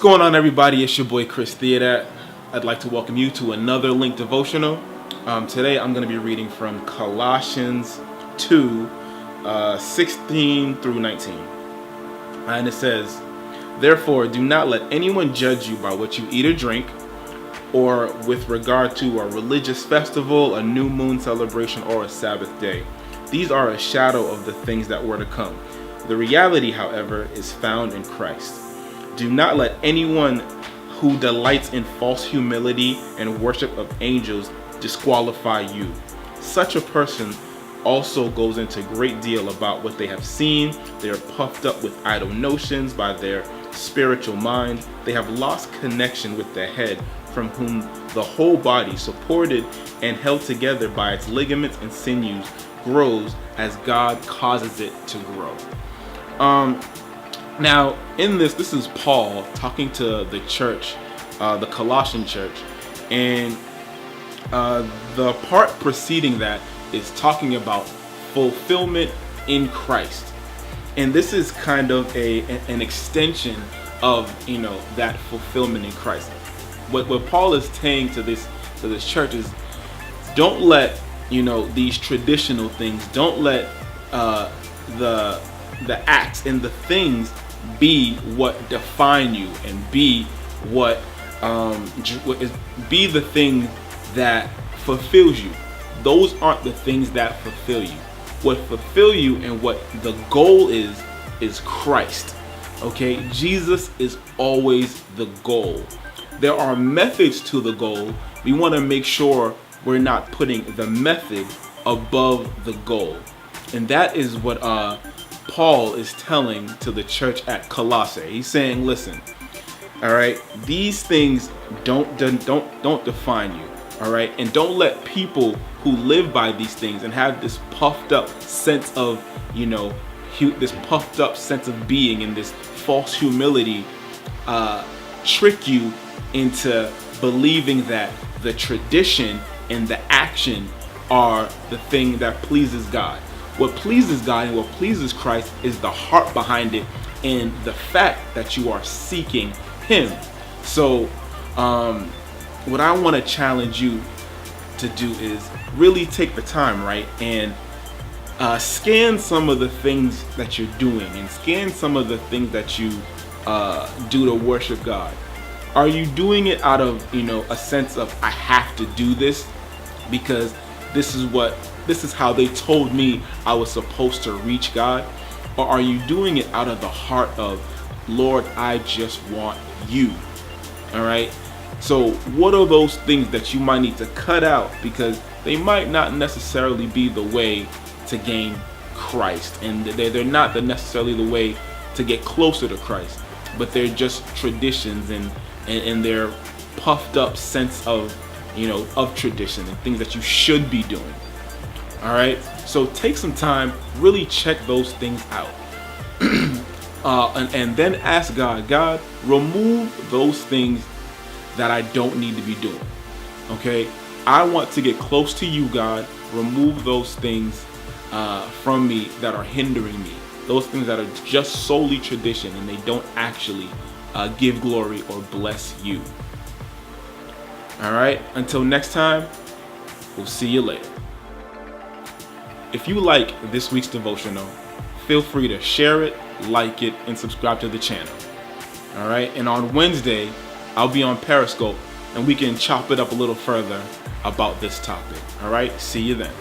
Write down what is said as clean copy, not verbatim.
going on, everybody? It's your boy Chris Theodat. I'd like to welcome you to another LiNK devotional. Today I'm going to be reading from Colossians 2, 16 through 19. And it says, "Therefore, do not let anyone judge you by what you eat or drink, or with regard to a religious festival, a new moon celebration, or a Sabbath day. These are a shadow of the things that were to come. The reality, however, is found in Christ. Do not let anyone who delights in false humility and worship of angels disqualify you. Such a person also goes into a great deal about what they have seen. They are puffed up with idle notions by their spiritual mind. They have lost connection with the head, from whom the whole body, supported and held together by its ligaments and sinews, grows as God causes it to grow." Now, in this is Paul talking to the church, the Colossian church, and the part preceding that is talking about fulfillment in Christ, and this is kind of an extension of that fulfillment in Christ. What Paul is saying to this church is, don't let these traditional things, don't let the acts and the things be what define you, and be what be the thing that fulfills you. Those aren't the things that fulfill you. What fulfill you and what the goal is Christ. Okay, Jesus is always the goal. There are methods to the goal. We want to make sure we're not putting the method above the goal, and that is what Paul is telling to the church at Colossae. He's saying, listen, all right, these things don't define you, all right, and don't let people who live by these things and have this puffed up sense of this puffed up sense of being and this false humility trick you into believing that the tradition and the action are the thing that pleases God. What pleases God and what pleases Christ is the heart behind it, and the fact that you are seeking Him. So what I want to challenge you to do is really take the time, right, and scan some of the things that you're doing, and scan some of the things that you do to worship God. Are you doing it out of a sense of, I have to do this because this is how they told me I was supposed to reach God? Or are you doing it out of the heart of, Lord, I just want you? All right. So what are those things that you might need to cut out, because they might not necessarily be the way to gain Christ, and they're not necessarily the way to get closer to Christ, but they're just traditions and their puffed up sense of of tradition and things that you should be doing. All right, so take some time, really check those things out, and then ask God, remove those things that I don't need to be doing. Okay, I want to get close to you, God. Remove those things from me that are hindering me, those things that are just solely tradition and they don't actually give glory or bless you. All right, until next time, we'll see you later. If you like this week's devotional, feel free to share it, like it, and subscribe to the channel. All right, and on Wednesday, I'll be on Periscope, and we can chop it up a little further about this topic. All right, see you then.